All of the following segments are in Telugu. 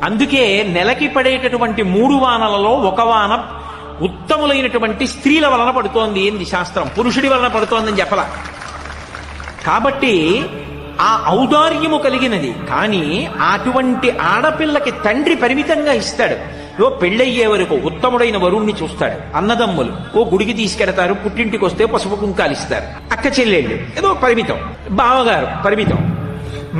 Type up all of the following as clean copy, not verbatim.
అందుకే నెలకి పడేటటువంటి 3 వానలలో ఒక వాన ఉత్తములైనటువంటి స్త్రీల వలన పడుతోంది ఏంది శాస్త్రం, పురుషుడి వలన పడుతోందని చెప్పలా. కాబట్టి ఆ ఔదార్యము కలిగినది. కానీ అటువంటి ఆడపిల్లకి తండ్రి పరిమితంగా ఇస్తాడు. పెళ్ళయ్యే వరకు ఉత్తముడైన వరుణ్ణి చూస్తాడు. అన్నదమ్ములు గుడికి తీసుకెడతారు, పుట్టింటికి వస్తే పసుపు కుంకాలు ఇస్తారు. అక్క చెల్లెళ్ళు ఏదో పరిమితం, బావగారు పరిమితం,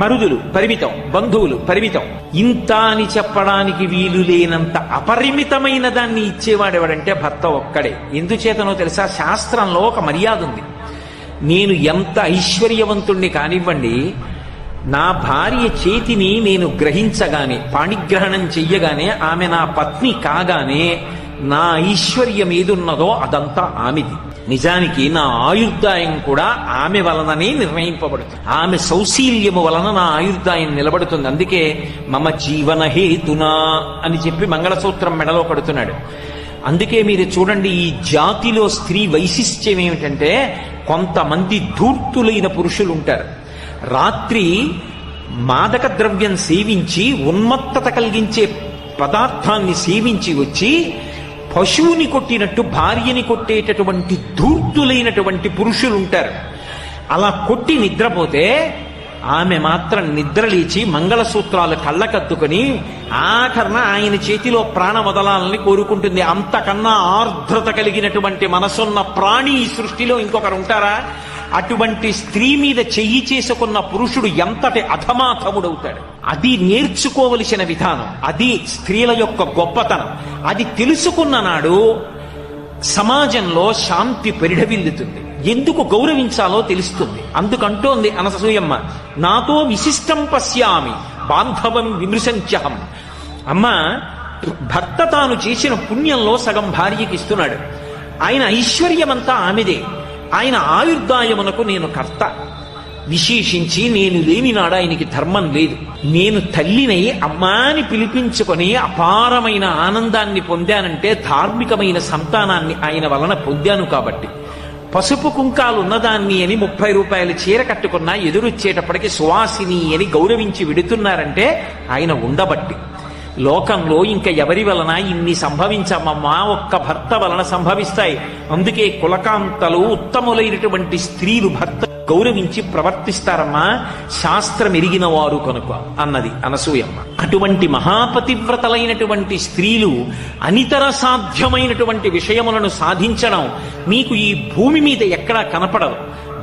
మరుదులు పరిమితం, బంధువులు పరిమితం. ఇంత అని చెప్పడానికి వీలు లేనంత అపరిమితమైన దాన్ని ఇచ్చేవాడెవడంటే భర్త ఒక్కడే. ఎందుచేతనో తెలుసా? శాస్త్రంలో ఒక మర్యాద ఉంది. నేను ఎంత ఐశ్వర్యవంతుణ్ణి కానివ్వండి, నా భార్య చేతిని నేను గ్రహించగానే, పాణిగ్రహణం చెయ్యగానే, ఆమె నా పత్ని కాగానే నా ఐశ్వర్యం ఏదున్నదో అదంతా ఆమెది. నిజానికి నా ఆయుర్దాయం కూడా ఆమె వలననే నిర్ణయింపబడుతుంది. ఆమె సౌశీల్యము వలన నా ఆయుర్దాయం నిలబడుతుంది. అందుకే మమ జీవన హేతునా అని చెప్పి మంగళసూత్రం మెడలో కడుతున్నాడు. అందుకే మీరు చూడండి, ఈ జాతిలో స్త్రీ వైశిష్ట్యం ఏమిటంటే, కొంతమంది ధూర్తులైన పురుషులు ఉంటారు. రాత్రి మాదక ద్రవ్యం సేవించి ఉన్మత్తత కలిగించే పదార్థాన్ని సేవించి వచ్చి పశువుని కొట్టినట్టు భార్యని కొట్టేటటువంటి ధూర్తులైనటువంటి పురుషులు ఉంటారు. అలా కొట్టి నిద్రపోతే ఆమె మాత్రం నిద్రలేచి మంగళసూత్రాలు కళ్ళకద్దుకొని ఆఖరణ ఆయన చేతిలో ప్రాణ వదలాలని కోరుకుంటుంది. అంతకన్నా ఆర్ద్రత కలిగినటువంటి మనసున్న ప్రాణి ఈ సృష్టిలో ఇంకొకరు ఉంటారా? అటువంటి స్త్రీ మీద చెయ్యి చేసుకున్న పురుషుడు ఎంతటి అధమాధముడవుతాడు. అది నేర్చుకోవలసిన విధానం, అది స్త్రీల యొక్క గొప్పతనం. అది తెలుసుకున్న నాడు సమాజంలో శాంతి పరిఢవిల్లుతుంది. ఎందుకు గౌరవించాలో తెలుస్తుంది. అందుకంటోంది అనసూయమ్మ, నాతో విశిష్టం పశ్యామి బాంధవం విమృశంత్యహం. అమ్మ, భర్త తాను చేసిన పుణ్యంలో సగం భార్యకి ఇస్తున్నాడు. ఆయన ఐశ్వర్యమంతా ఆమెదే. ఆయన ఆయుర్దాయమునకు నేను కర్త. విశేషించి నేను లేని నాడు ఆయనకి ధర్మం లేదు. నేను తల్లినై అమ్మాని పిలిపించుకొని అపారమైన ఆనందాన్ని పొందానంటే ధార్మికమైన సంతానాన్ని ఆయన వలన పొందాను. కాబట్టి పసుపు కుంకాలు ఉన్నదాన్ని అని 30 రూపాయల చీర కట్టుకున్నా ఎదురొచ్చేటప్పటికి సువాసిని అని గౌరవించి విడుతున్నారంటే ఆయన ఉండబట్టి. లోకంలో ఇంకా ఎవరి వలన ఇన్ని సంభవించమమ్మా, ఒక్క భర్త వలన సంభవిస్తాయి. అందుకే కులకాంతలు ఉత్తములైనటువంటి స్త్రీలు భర్త గౌరవించి ప్రవర్తిస్తారమ్మా, శాస్త్రం ఎరిగిన వారు కనుక అన్నది అనసూయమ్మ. అటువంటి మహాపతివ్రతలైనటువంటి స్త్రీలు అనితర సాధ్యమైనటువంటి విషయములను సాధించడం మీకు ఈ భూమి మీద ఎక్కడా కనపడదు.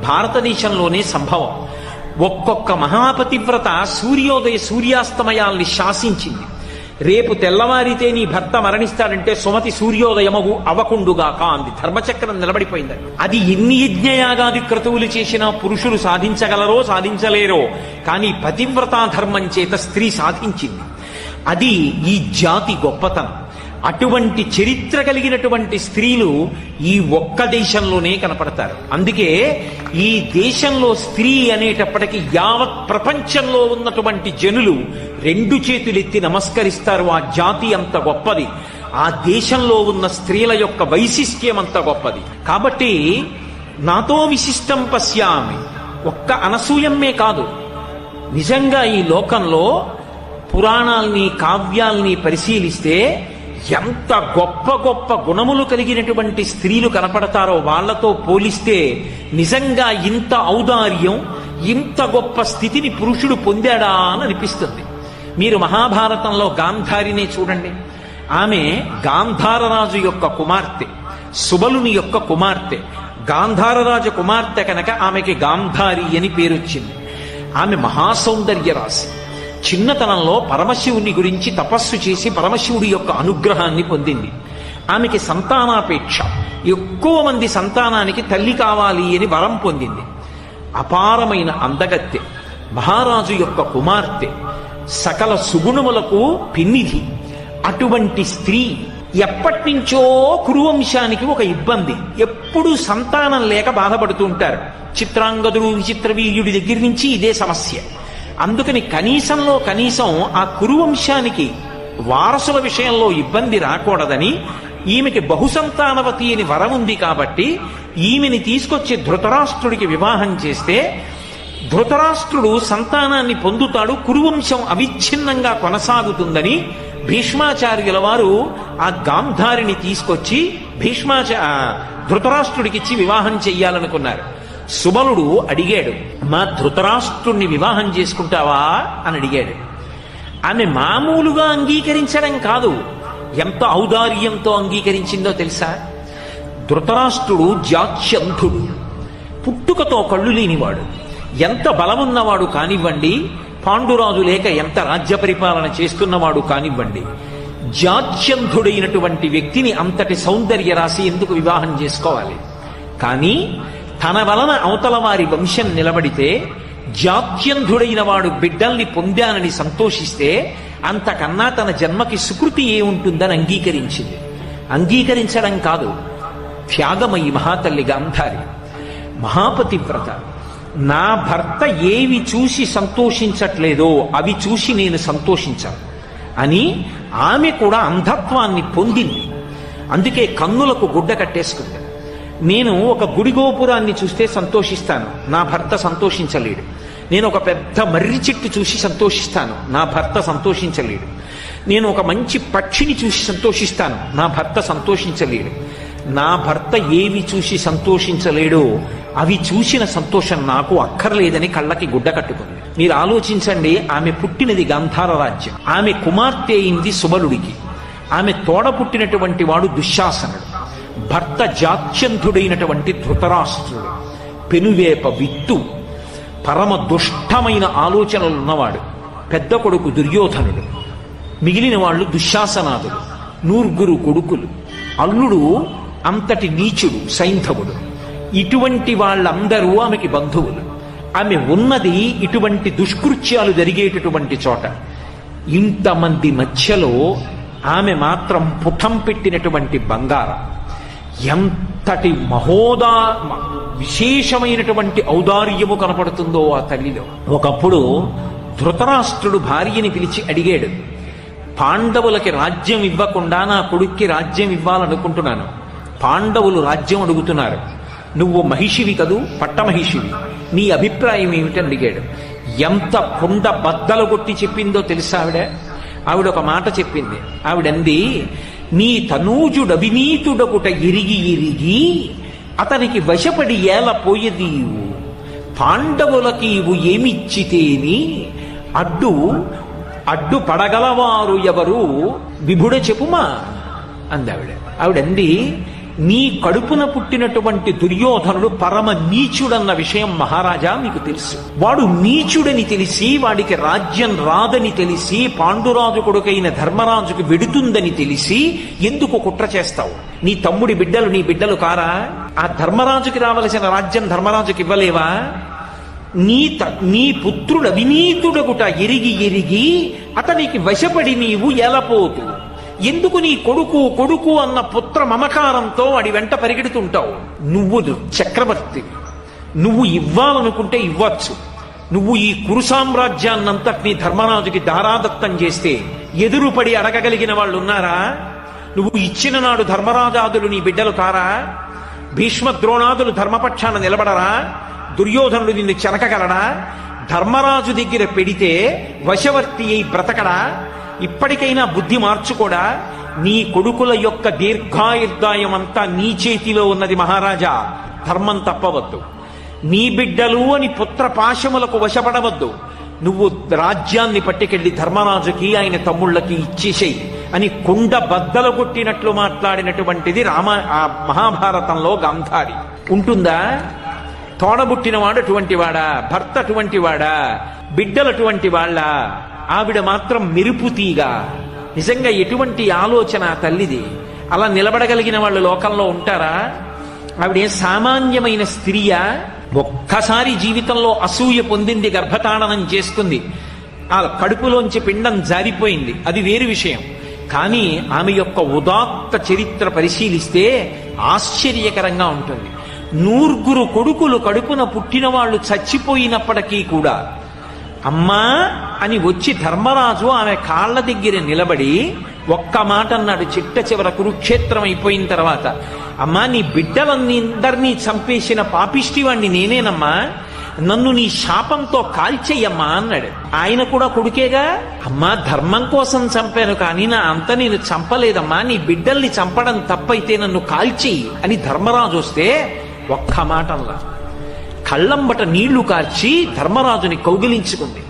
భారతదేశంలోనే సంభవం. ఒక్కొక్క మహాపతివ్రత సూర్యోదయ సూర్యాస్తమయాల్ని శాసించింది. రేపు తెల్లవారితే నీ భర్త మరణిస్తాడంటే సుమతి సూర్యోదయమగు అవకుండుగాక అంది. ధర్మచక్రం నిలబడిపోయింది. అది ఎన్ని యజ్ఞయాగాది క్రతువులు చేసినా పురుషులు సాధించగలరో సాధించలేరో, కానీ పతివ్రతా ధర్మం చేత స్త్రీ సాధించింది. అది ఈ జాతి గొప్పతనం. అటువంటి చరిత్ర కలిగినటువంటి స్త్రీలు ఈ ఒక్క దేశంలోనే కనపడతారు. అందుకే ఈ దేశంలో స్త్రీ అనేటప్పటికీ యావత్ ప్రపంచంలో ఉన్నటువంటి జనులు 2 చేతులెత్తి నమస్కరిస్తారు. ఆ జాతి అంత గొప్పది. ఆ దేశంలో ఉన్న స్త్రీల యొక్క వైశిష్ట్యం అంత గొప్పది. కాబట్టి నాతో విశిష్టం పశ్యామి ఒక్క అనసూయమ్మే కాదు, నిజంగా ఈ లోకంలో పురాణాల్ని కావ్యాల్ని పరిశీలిస్తే ఎంత గొప్ప గొప్ప గుణములు కలిగినటువంటి స్త్రీలు కనపడతారో వాళ్లతో పోలిస్తే నిజంగా ఇంత ఔదార్యం, ఇంత గొప్ప స్థితిని పురుషుడు పొందాడా అని అనిపిస్తుంది. మీరు మహాభారతంలో గాంధారినే చూడండి. ఆమె గాంధారరాజు యొక్క కుమార్తె, సుబలుని యొక్క కుమార్తె. గాంధారరాజు కుమార్తె కనుక ఆమెకి గాంధారి అని పేరొచ్చింది. ఆమె మహాసౌందర్య రాశి. చిన్నతనంలో పరమశివుని గురించి తపస్సు చేసి పరమశివుడి యొక్క అనుగ్రహాన్ని పొందింది. ఆమెకి సంతానాపేక్ష, ఎక్కువ మంది సంతానానికి తల్లి కావాలి అని వరం పొందింది. అపారమైన అందగత్తె, మహారాజు యొక్క కుమార్తె, సకల సుగుణములకు పిన్నిధి. అటువంటి స్త్రీ ఎప్పటి నుంచో కురువంశానికి ఒక ఇబ్బంది. ఎప్పుడూ సంతానం లేక బాధపడుతూ ఉంటారు. చిత్రాంగదుడు, విచిత్రవీర్యుడి దగ్గర నుంచి ఇదే సమస్య. అందుకని కనీసంలో కనీసం ఆ కురువంశానికి వారసుల విషయంలో ఇబ్బంది రాకూడదని ఈమెకి బహుసంతానవతి అని వరం ఉంది. కాబట్టి ఈమెని తీసుకొచ్చి ధృతరాష్ట్రుడికి వివాహం చేస్తే ధృతరాష్ట్రుడు సంతానాన్ని పొందుతాడు, కురువంశం అవిచ్ఛిన్నంగా కొనసాగుతుందని భీష్మాచార్యుల వారు ఆ గాంధారిని తీసుకొచ్చి ధృతరాష్ట్రుడికిచ్చి వివాహం చెయ్యాలనుకున్నారు. సుబలుడు అడిగాడు, మా ధృతరాష్ట్రుణ్ణి వివాహం చేసుకుంటావా అని అడిగాడు. ఆమె మామూలుగా అంగీకరించడం కాదు, ఎంత ఔదార్యంతో అంగీకరించిందో తెలుసా? ధృతరాష్ట్రుడు జాత్యంధుడు, పుట్టుకతో కళ్ళు లేనివాడు, ఎంత బలమున్నవాడు కానివ్వండి, పాండురాజు లేక ఎంత రాజ్య పరిపాలన చేస్తున్నవాడు కానివ్వండి, జాత్యంధుడైనటువంటి వ్యక్తిని అంతటి సౌందర్య రాశి ఎందుకు వివాహం చేసుకోవాలి? కానీ తన వలన అవతల వారి వంశం నిలబడితే, జాత్యంధుడైన వాడు బిడ్డల్ని పొందానని సంతోషిస్తే అంతకన్నా తన జన్మకి సుకృతి ఏముంటుందని అంగీకరించింది. అంగీకరించడం కాదు, త్యాగమయి మహాతల్లి గాంధారి, మహాపతివ్రత. నా భర్త ఏవి చూసి సంతోషించట్లేదో అవి చూసి నేను సంతోషించాను అని ఆమె కూడా అంధత్వాన్ని పొందింది. అందుకే కన్నులకు గుడ్డ కట్టేసుకుంది. నేను ఒక గుడి గోపురాన్ని చూస్తే సంతోషిస్తాను, నా భర్త సంతోషించలేడు. నేను ఒక పెద్ద మర్రి చెట్టు చూసి సంతోషిస్తాను, నా భర్త సంతోషించలేడు. నేను ఒక మంచి పక్షిని చూసి సంతోషిస్తాను, నా భర్త సంతోషించలేడు. నా భర్త ఏవి చూసి సంతోషించలేడో అవి చూసిన సంతోషం నాకు అక్కర్లేదని కళ్ళకి గుడ్డ కట్టుకుంది. మీరు ఆలోచించండి, ఆమె పుట్టినది గాంధార రాజ్యం, ఆమె కుమార్తె అయింది సుబలుడికి, ఆమె తోడ పుట్టినటువంటి వాడు దుశ్శాసనుడు, భర్త జాత్యంధుడైనటువంటి ధృతరాష్ట్రుడు, పెనువేప విత్తు, పరమ దుష్టమైన ఆలోచనలున్నవాడు, పెద్ద కొడుకు దుర్యోధనుడు, మిగిలిన వాళ్ళు దుశ్శాసనాదులు, నూర్గురు కొడుకులు, అల్లుడు అంతటి నీచుడు సైంధవుడు. ఇటువంటి వాళ్ళందరూ ఆమెకి బంధువులు. ఆమె ఉన్నది ఇటువంటి దుష్కృత్యాలు జరిగేటటువంటి చోట. ఇంతమంది మధ్యలో ఆమె మాత్రం పుటం పెట్టినటువంటి బంగారం. ఎంతటి విశేషమైనటువంటి ఔదార్యము కనపడుతుందో ఆ తల్లిలో. ఒకప్పుడు ధృతరాష్ట్రుడు భార్యని పిలిచి అడిగాడు, పాండవులకి రాజ్యం ఇవ్వకుండా నా కొడుక్కి రాజ్యం ఇవ్వాలనుకుంటున్నాను, పాండవులు రాజ్యం అడుగుతున్నారు, నువ్వు మహిషివి కదూ, పట్టమహిషివి, నీ అభిప్రాయం ఏమిటని అడిగాడు. ఎంత కుండ బద్దలు కొట్టి చెప్పిందో తెలుసా ఆవిడ ఒక మాట చెప్పింది. ఆవిడంది, నీ తనూజుడవినీతుడకుట ఇరిగి ఇరిగి అతనికి వశపడి ఏల పోయదీవు, పాండవులకి ఇవు ఏమిచ్చితేని అడ్డు పడగలవారు ఎవరు విభుడ చెప్పుమా అందావిడ. ఆవిడంది, నీ కడుపున పుట్టినటువంటి దుర్యోధనుడు పరమ నీచుడన్న విషయం మహారాజా మీకు తెలుసు. వాడు నీచుడని తెలిసి, వాడికి రాజ్యం రాదని తెలిసి, పాండురాజు కొడుకైన ధర్మరాజుకు వెడుతుందని తెలిసి ఎందుకు కుట్ర చేస్తావు? నీ తమ్ముడి బిడ్డలు నీ బిడ్డలు కారా? ఆ ధర్మరాజుకి రావలసిన రాజ్యం ధర్మరాజుకి ఇవ్వలేవా? నీ పుత్రుడు అవినీతుడగుట ఎరిగి ఎరిగి అతనికి వశపడి నీవు ఎలపోతు. ఎందుకు నీ కొడుకు కొడుకు అన్న పుత్ర మమకారంతో వాడి వెంట పరిగెడుతుంటావు? నువ్వు చక్రవర్తి, నువ్వు ఇవ్వాలనుకుంటే ఇవ్వచ్చు. నువ్వు ఈ కురు సామ్రాజ్యాన్నంతటినీ ధర్మరాజుకి దారాదత్తం చేస్తే ఎదురుపడి అడగగలిగిన వాళ్ళు ఉన్నారా? నువ్వు ఇచ్చిన నాడు ధర్మరాజాదులు నీ బిడ్డలు కారా? భీష్మ ద్రోణాదులు ధర్మపక్షాన నిలబడరా? దుర్యోధనుడు నిన్ను చెనకగలడా? ధర్మరాజు దగ్గర పెడితే వశవర్తి అయి బ్రతకడా? ఇప్పటికైనా బుద్ధి మార్చుకోడా? నీ కొడుకుల యొక్క దీర్ఘాయుర్దాయం అంతా నీ చేతిలో ఉన్నది మహారాజా, ధర్మం తప్పవద్దు. నీ బిడ్డలు అని పుత్ర పాశములకు వశపడవద్దు. నువ్వు రాజ్యాన్ని పట్టుకెళ్ళి ధర్మరాజుకి ఆయన తమ్ముళ్ళకి ఇచ్చేసేయి అని కుండ బద్దలు కొట్టినట్లు మాట్లాడినటువంటిది మహాభారతంలో గాంధారి. ఉంటుందా? తోడబుట్టినవాడు అటువంటి వాడా? భర్త అటువంటి వాడా? బిడ్డలు అటువంటి వాళ్ళ? ఆవిడ మాత్రం మెరుపుతీగా. నిజంగా ఎటువంటి ఆలోచన తల్లిది! అలా నిలబడగలిగిన వాళ్ళు లోకంలో ఉంటారా? ఆవిడే సామాన్యమైన స్త్రీయా? ఒక్కసారి జీవితంలో అసూయ పొందింది, గర్భతాడనం చేసుకుంది, ఆ కడుపులోంచి పిండం జారిపోయింది, అది వేరు విషయం. కానీ ఆమె యొక్క ఉదాత్త చరిత్ర పరిశీలిస్తే ఆశ్చర్యకరంగా ఉంటుంది. నూర్గురు కొడుకులు కడుపున పుట్టిన వాళ్ళు చచ్చిపోయినప్పటికీ కూడా అమ్మా అని వచ్చి ధర్మరాజు ఆమె కాళ్ల దగ్గర నిలబడి ఒక్క మాట అన్నాడు. చిట్ట చివర కురుక్షేత్రం అయిపోయిన తర్వాత, అమ్మా నీ బిడ్డలందరినీ చంపేసిన పాపిష్టి వాణ్ణి నేనేనమ్మా, నన్ను నీ శాపంతో కాల్చేయమ్మా అన్నాడు. ఆయన కూడా కొడుకేగా. అమ్మా, ధర్మం కోసం చంపాను కానీ నా అంత నేను చంపలేదమ్మా, నీ బిడ్డల్ని చంపడం తప్పైతే నన్ను కాల్చేయి అని ధర్మరాజు వస్తే ఒక్క మాటల్లా కళ్ళంబట నీళ్లు కార్చి ధర్మరాజుని కౌగిలించుకుంది.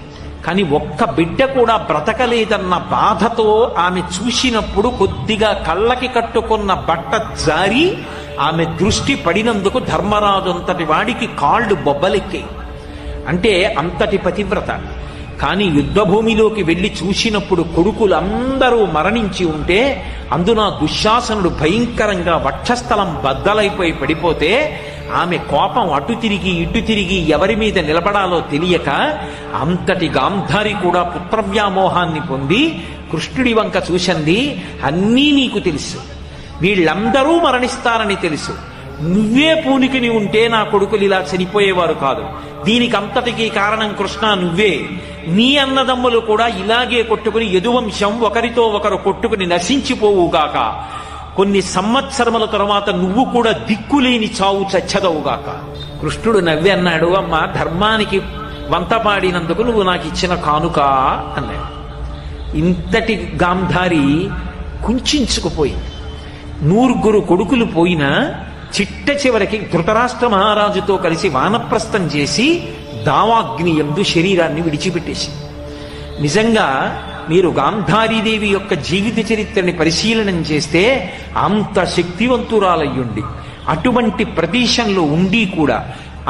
కానీ ఒక్క బిడ్డ కూడా బ్రతకలేదన్న బాధతో ఆమె చూసినప్పుడు కొద్దిగా కళ్ళకి కట్టుకున్న బట్ట జారి ఆమె దృష్టి పడినందుకు ధర్మరాజు అంతటి వాడికి కాళ్ళు బొబ్బలెక్కాయి. అంటే అంతటి పతివ్రత. కానీ యుద్ధభూమిలోకి వెళ్లి చూసినప్పుడు కొడుకులందరూ మరణించి ఉంటే అందున దుశ్శాసనుడు భయంకరంగా వక్షస్థలం బద్దలైపోయి పడిపోతే ఆమె కోపం అటు తిరిగి ఇటు తిరిగి ఎవరి మీద నిలబడాలో తెలియక అంతటి గాంధారి కూడా పుత్రవ్యామోహాన్ని పొంది కృష్ణుడి వంక చూసింది. అన్నీ నీకు తెలుసు, వీళ్ళందరూ మరణిస్తారని తెలుసు, నువ్వే పూనికిని ఉంటే నా కొడుకులు ఇలా చనిపోయేవారు కాదు, దీనికి అంతటికీ కారణం కృష్ణ నువ్వే, నీ అన్నదమ్ములు కూడా ఇలాగే కొట్టుకుని యదువంశం ఒకరితో ఒకరు కొట్టుకుని నశించిపోవుగాక, కొన్ని సంవత్సరముల తరువాత నువ్వు కూడా దిక్కులేని చావు చచ్చదవుగాక. కృష్ణుడు నవ్వి అన్నాడు, అమ్మ, ధర్మానికి వంతపాడినందుకు నువ్వు నాకు ఇచ్చిన కానుక అన్నాడు. ఇంతటి గాంధారి కుంచుకుపోయింది. 9 కొడుకులు పోయినా చిట్ట చివరికి ధృతరాష్ట్ర మహారాజుతో కలిసి వానప్రస్థం చేసి దావాగ్ని యందు శరీరాన్ని విడిచిపెట్టేసి. నిజంగా మీరు గాంధారీదేవి యొక్క జీవిత చరిత్రని పరిశీలనం చేస్తే అంత శక్తివంతురాలయ్యుండి అటువంటి ప్రదేశంలో ఉండి కూడా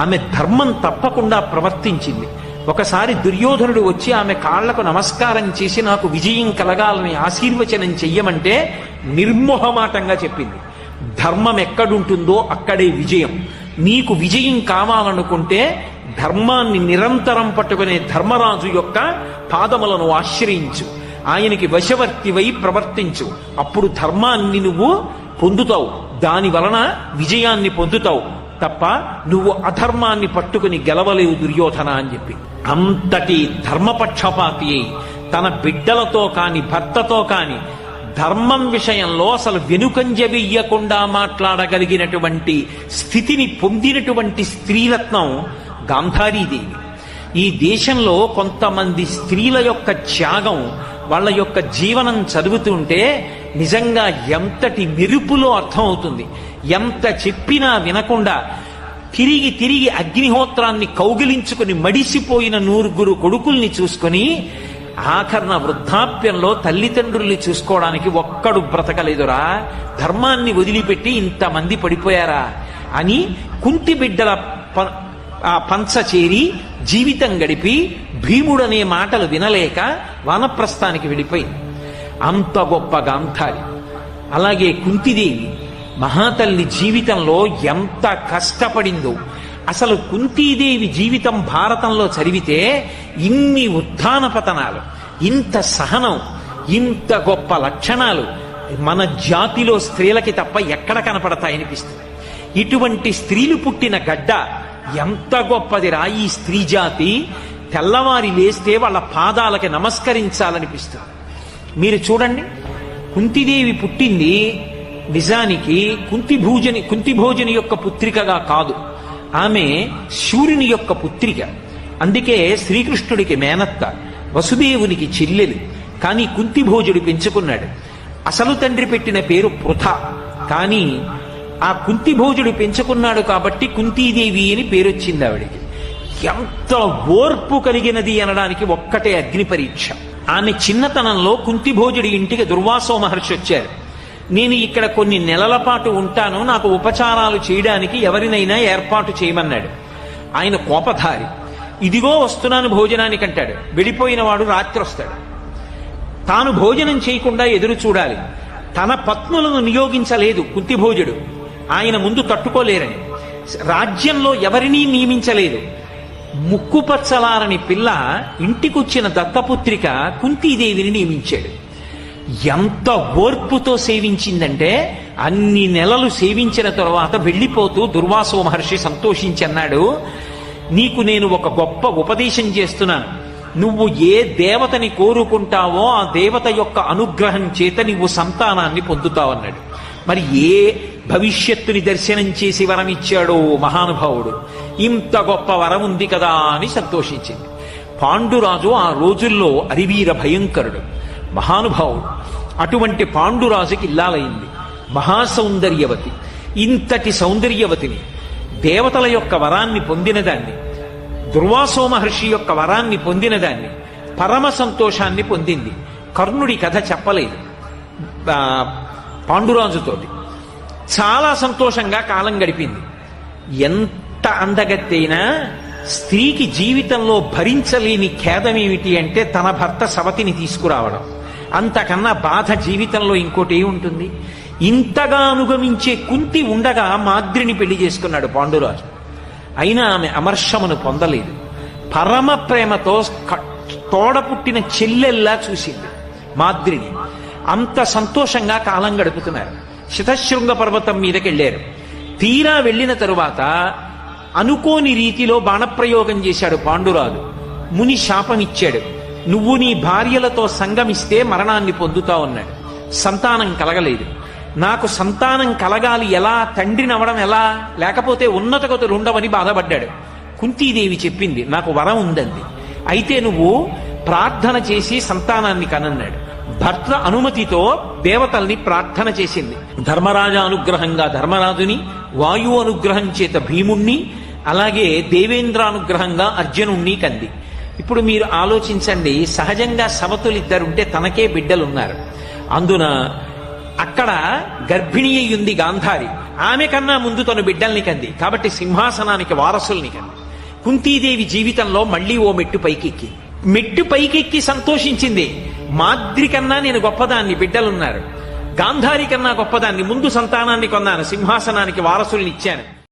ఆమె ధర్మం తప్పకుండా ప్రవర్తించింది. ఒకసారి దుర్యోధనుడు వచ్చి ఆమె కాళ్లకు నమస్కారం చేసి నాకు విజయం కలగాలని ఆశీర్వచనం చెయ్యమంటే నిర్మోహమాటంగా చెప్పింది, ధర్మం ఎక్కడుంటుందో అక్కడే విజయం. నీకు విజయం కావాలనుకుంటే ధర్మాన్ని నిరంతరం పట్టుకునే ధర్మరాజు యొక్క పాదములను ఆశ్రయించు, ఆయనకి వశవర్తివై ప్రవర్తించు, అప్పుడు ధర్మాన్ని నువ్వు పొందుతావు, దాని వలన విజయాన్ని పొందుతావు తప్ప నువ్వు అధర్మాన్ని పట్టుకుని గెలవలేవు దుర్యోధన అని చెప్పి. అంతటి ధర్మపక్షపాతి అయి తన బిడ్డలతో కాని భర్తతో కాని ధర్మం విషయంలో అసలు వెనుకంజ వెయ్యకుండా మాట్లాడగలిగినటువంటి స్థితిని పొందినటువంటి స్త్రీరత్నం గాంధారీదేవి. ఈ దేశంలో కొంతమంది స్త్రీల యొక్క త్యాగం, వాళ్ళ యొక్క జీవనం చదువుతుంటే నిజంగా ఎంతటి మెరుపులో అర్థమవుతుంది. ఎంత చెప్పినా వినకుండా తిరిగి తిరిగి అగ్నిహోత్రాన్ని కౌగిలించుకుని మడిసిపోయిన 9 కొడుకుల్ని చూసుకొని ఆఖరణ వృద్ధాప్యంలో తల్లిదండ్రుల్ని చూసుకోవడానికి ఒక్కడు బ్రతకలేదురా, ధర్మాన్ని వదిలిపెట్టి ఇంతమంది పడిపోయారా అని కుంతి బిడ్డల పంచ చేరి జీవితం గడిపి భీముడనే మాటలు వినలేక వానప్రస్థానికి వెళ్ళిపోయింది. అంత గొప్ప గాంధారి. అలాగే కుంతిదేవి మహాతల్లి జీవితంలో ఎంత కష్టపడిందో. అసలు కుంతీదేవి జీవితం భారతంలో చదివితే ఇన్ని ఉత్థాన పతనాలు, ఇంత సహనం, ఇంత గొప్ప లక్షణాలు మన జాతిలో స్త్రీలకి తప్ప ఎక్కడ కనపడతాయనిపిస్తుంది. ఇటువంటి స్త్రీలు పుట్టిన గడ్డ ఎంత గొప్పదిరా ఈ స్త్రీ జాతి. తెల్లవారి లేస్తే వాళ్ళ పాదాలకి నమస్కరించాలనిపిస్తుంది. మీరు చూడండి, కుంతిదేవి పుట్టింది నిజానికి కుంతిభోజని యొక్క పుత్రికగా కాదు, ఆమె శూరుని యొక్క పుత్రిక. అందుకే శ్రీకృష్ణుడికి మేనత్త, వసుదేవునికి చెల్లెలు. కానీ కుంతిభోజుడు పెంచుకున్నాడు. అసలు తండ్రి పెట్టిన పేరు పృథ, కానీ ఆ కుంతిభోజుడు పెంచుకున్నాడు కాబట్టి కుంతీదేవి అని పేరొచ్చింది ఆవిడికి. ఎంత ఓర్పు కలిగినది అనడానికి ఒక్కటే అగ్ని పరీక్ష. ఆమె చిన్నతనంలో కుంతిభోజుడి ఇంటికి దుర్వాసో మహర్షి వచ్చారు. నేను ఇక్కడ కొన్ని నెలల పాటు ఉంటాను, నాకు ఉపచారాలు చేయడానికి ఎవరినైనా ఏర్పాటు చేయమన్నాడు. ఆయన కోపధారి. ఇదిగో వస్తున్నాను భోజనానికి అంటాడు. వెళ్ళిపోయిన వాడు రాత్రి వస్తాడు. తాను భోజనం చేయకుండా ఎదురు చూడాలి. తన పత్నులను నియోగించలేదు కుంతిభోజుడు, ఆయన ముందు తట్టుకోలేరని. రాజ్యంలో ఎవరినీ నియమించలేదు. ముక్కుపచ్చలారని పిల్ల ఇంటికొచ్చిన దత్తపుత్రిక కుంతీదేవిని నియమించాడు. ఎంత ఓర్పుతో సేవించిందంటే అన్ని నెలలు సేవించిన తరువాత వెళ్ళిపోతూ దుర్వాసో మహర్షి సంతోషించి అన్నాడు, నీకు నేను ఒక గొప్ప ఉపదేశం చేస్తున్నాను. నువ్వు ఏ దేవతని కోరుకుంటావో ఆ దేవత యొక్క అనుగ్రహం చేత నువ్వు సంతానాన్ని పొందుతావన్నాడు. మరి ఏ భవిష్యత్తుని దర్శనం చేసి వరమిచ్చాడో మహానుభావుడు. ఇంత గొప్ప వరం ఉంది కదా అని సంతోషించింది. పాండురాజు ఆ రోజుల్లో అరివీర భయంకరుడు, మహానుభావుడు. అటువంటి పాండురాజుకి ఇల్లాలైంది మహాసౌందర్యవతి. ఇంతటి సౌందర్యవతిని, దేవతల యొక్క వరాన్ని పొందినదాన్ని, దుర్వాసో మహర్షి యొక్క వరాన్ని పొందినదాన్ని, పరమ సంతోషాన్ని పొందింది. కర్ణుడి కథ చెప్పలేదు పాండురాజుతోటి. చాలా సంతోషంగా కాలం గడిపింది. ఎంత అందగత్తైనా స్త్రీకి జీవితంలో భరించలేని ఖేదమేమిటి అంటే తన భర్త సవతిని తీసుకురావడం. అంతకన్నా బాధ జీవితంలో ఇంకోటి ఉంటుంది? ఇంతగా అనుగమించే కుంతి ఉండగా మాద్రిని పెళ్లి చేసుకున్నాడు పాండురాజు. అయినా ఆమె అమర్షమును పొందలేదు. పరమ ప్రేమతో తోడ పుట్టిన చెల్లెల్లా చూసింది మాద్రిని. అంత సంతోషంగా కాలం గడుపుతున్నారు. శతశృంగ పర్వతం మీదకి వెళ్ళారు. తీరా వెళ్ళిన తరువాత అనుకోని రీతిలో బాణప్రయోగం చేశాడు పాండురాజు. ముని శాపం ఇచ్చాడు, నువ్వు నీ భార్యలతో సంగమిస్తే మరణాన్ని పొందుతావు అన్నాడు. సంతానం కలగలేదు. నాకు సంతానం కలగాలి ఎలా, తండ్రినవడం ఎలా, లేకపోతే ఉన్నత గతులు ఉండవని బాధపడ్డాడు. కుంతీదేవి చెప్పింది, నాకు వరం ఉందంది. అయితే నువ్వు ప్రార్థన చేసి సంతానాన్ని కనన్నాడు. భర్త అనుమతితో దేవతల్ని ప్రార్థన చేసింది. ధర్మరాజ అనుగ్రహంగా ధర్మరాజుని, వాయువు అనుగ్రహం చేత భీముణ్ణి, అలాగే దేవేంద్రానుగ్రహంగా అర్జునుణ్ణి కంది. ఇప్పుడు మీరు ఆలోచించండి, సహజంగా సవతులిద్దరుంటే తనకే బిడ్డలున్నారు. అందున అక్కడ గర్భిణి అయ్యింది గాంధారి. ఆమె కన్నా ముందు తను బిడ్డల్ని కంది. కాబట్టి సింహాసనానికి వారసుల్ని కంది. కుంతీదేవి జీవితంలో మళ్ళీ ఓ మెట్టు పైకెక్కి సంతోషించింది. మాద్రి కన్నా నేను గొప్పదాన్ని, బిడ్డలున్నారు. గాంధారి కన్నా గొప్పదాన్ని, ముందు సంతానాన్ని కొన్నాను, సింహాసనానికి వారసుల్ని ఇచ్చాను.